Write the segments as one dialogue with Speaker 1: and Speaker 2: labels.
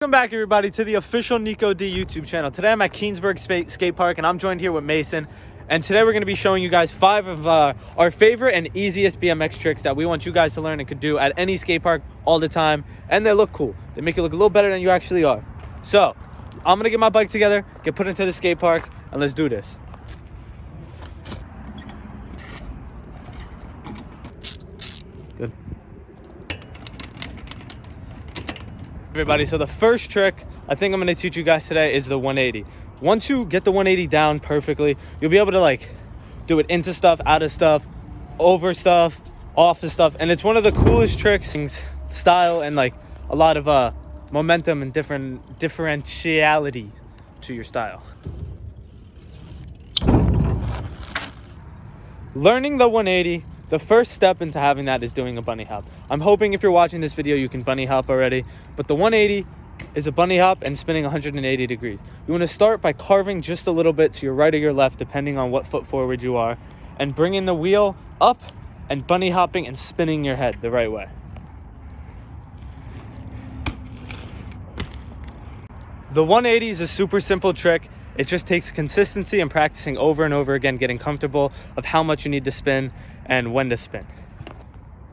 Speaker 1: Welcome back, everybody, to the official Nico D YouTube channel. Today I'm at Keensburg Skate Park, and I'm joined here with Mason. And today we're going to be showing you guys 5 of our favorite and easiest BMX tricks that we want you guys to learn and could do at any skate park all the time. And they look cool. They make you look a little better than you actually are. So I'm going to get my bike together, get put into the skate park, and let's do this. Good. Everybody, so the first trick I think I'm going to teach you guys today is the 180. Once you get the 180 down perfectly, you'll be able to do it into stuff, out of stuff, over stuff, off the stuff, and it's one of the coolest tricks, style, and a lot of momentum and differentiality to your style. Learning the 180, the first step into having that is doing a bunny hop. I'm hoping if you're watching this video, you can bunny hop already, but the 180 is a bunny hop and spinning 180 degrees. You want to start by carving just a little bit to your right or your left, depending on what foot forward you are, and bringing the wheel up and bunny hopping and spinning your head the right way. The 180 is a super simple trick. It just takes consistency and practicing over and over again, getting comfortable of how much you need to spin and when to spin.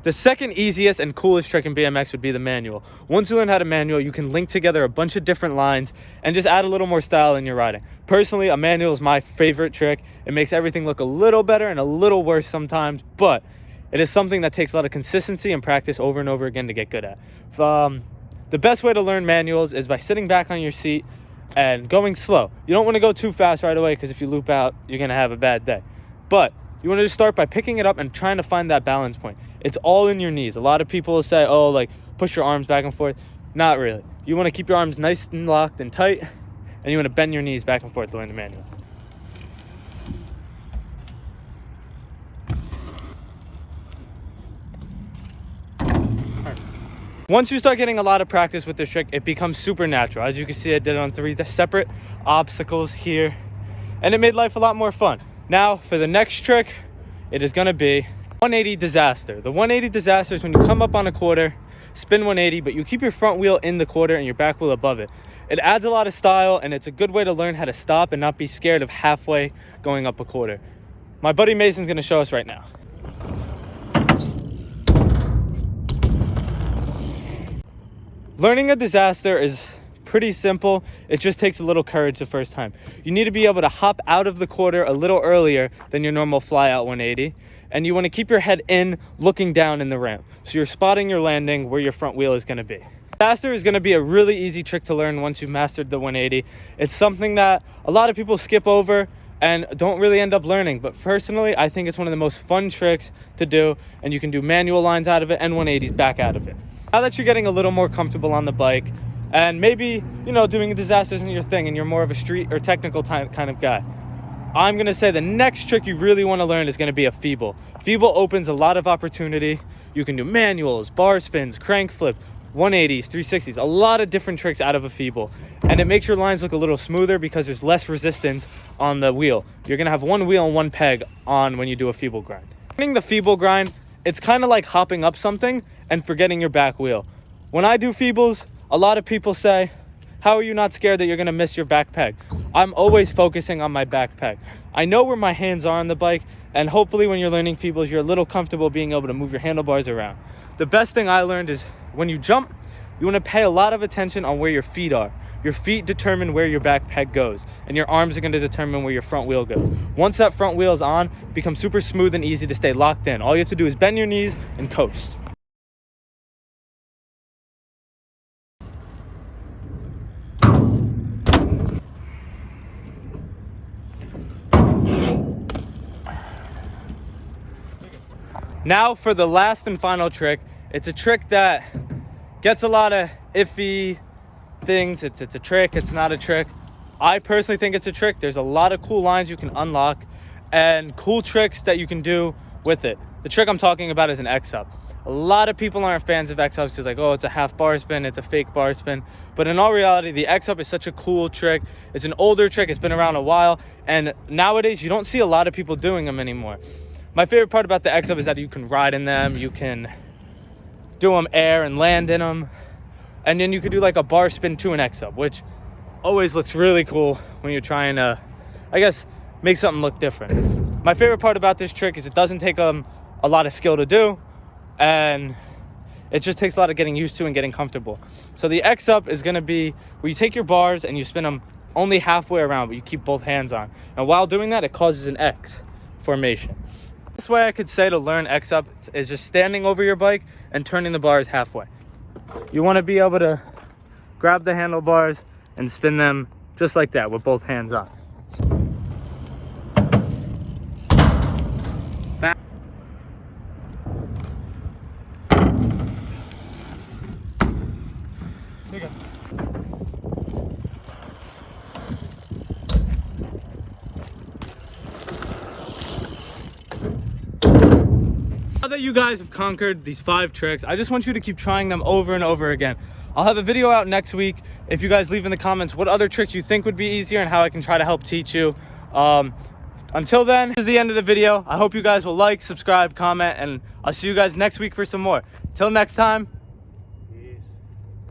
Speaker 1: The second easiest and coolest trick in BMX would be the manual. Once you learn how to manual, you can link together a bunch of different lines and just add a little more style in your riding. Personally, a manual is my favorite trick. It makes everything look a little better and a little worse sometimes, but it is something that takes a lot of consistency and practice over and over again to get good at. The best way to learn manuals is by sitting back on your seat and going slow. You don't want to go too fast right away, because if you loop out, you're going to have a bad day. But you want to just start by picking it up and trying to find that balance point. It's all in your knees. A lot of people will say, oh, push your arms back and forth. Not really. You want to keep your arms nice and locked and tight, and you want to bend your knees back and forth to learn the manual. Once you start getting a lot of practice with this trick, it becomes super natural. As you can see, I did it on 3 separate obstacles here, and it made life a lot more fun. Now, for the next trick, it is going to be 180 disaster. The 180 disaster is when you come up on a quarter, spin 180, but you keep your front wheel in the quarter and your back wheel above it. It adds a lot of style, and it's a good way to learn how to stop and not be scared of halfway going up a quarter. My buddy Mason's going to show us right now. Learning a disaster is pretty simple. It just takes a little courage the first time. You need to be able to hop out of the quarter a little earlier than your normal fly out 180. And you want to keep your head in, looking down in the ramp. So you're spotting your landing where your front wheel is going to be. Disaster is going to be a really easy trick to learn once you've mastered the 180. It's something that a lot of people skip over and don't really end up learning. But personally, I think it's one of the most fun tricks to do. And you can do manual lines out of it and 180s back out of it. Now that you're getting a little more comfortable on the bike, and maybe, doing a disaster isn't your thing and you're more of a street or technical kind of guy, I'm going to say the next trick you really want to learn is going to be a feeble. Feeble opens a lot of opportunity. You can do manuals, bar spins, crank flip, 180s, 360s, a lot of different tricks out of a feeble. And it makes your lines look a little smoother because there's less resistance on the wheel. You're going to have one wheel and one peg on when you do a feeble grind. Learning the feeble grind, it's kind of like hopping up something and forgetting your back wheel. When I do feebles, a lot of people say, how are you not scared that you're going to miss your back peg? I'm always focusing on my back peg. I know where my hands are on the bike, and hopefully when you're learning feebles, you're a little comfortable being able to move your handlebars around. The best thing I learned is when you jump, you want to pay a lot of attention on where your feet are. Your feet determine where your back peg goes, and your arms are going to determine where your front wheel goes. Once that front wheel is on, it becomes super smooth and easy to stay locked in. All you have to do is bend your knees and coast. Now for the last and final trick. It's a trick that gets a lot of iffy things. It's a trick, it's not a trick. I personally think it's a trick. There's a lot of cool lines you can unlock and cool tricks that you can do with it. The trick I'm talking about is an X-up. A lot of people aren't fans of X-ups because it's a half bar spin, it's a fake bar spin. But in all reality, the X-up is such a cool trick. It's an older trick, it's been around a while, and nowadays you don't see a lot of people doing them anymore. My favorite part about the X-up is that you can ride in them, you can do them air and land in them. And then you could do like a bar spin to an X up, which always looks really cool when you're trying to, I guess, make something look different. My favorite part about this trick is it doesn't take a lot of skill to do, and it just takes a lot of getting used to and getting comfortable. So the X up is gonna be where you take your bars and you spin them only halfway around, but you keep both hands on. And while doing that, it causes an X formation. This way I could say to learn X up is just standing over your bike and turning the bars halfway. You wanna be able to grab the handlebars and spin them just like that with both hands on. Now that you guys have conquered these 5 tricks, I just want you to keep trying them over and over again. I'll have a video out next week. If you guys leave in the comments what other tricks you think would be easier and how I can try to help teach you. Until then, this is the end of the video. I hope you guys will like, subscribe, comment, and I'll see you guys next week for some more. Till next time,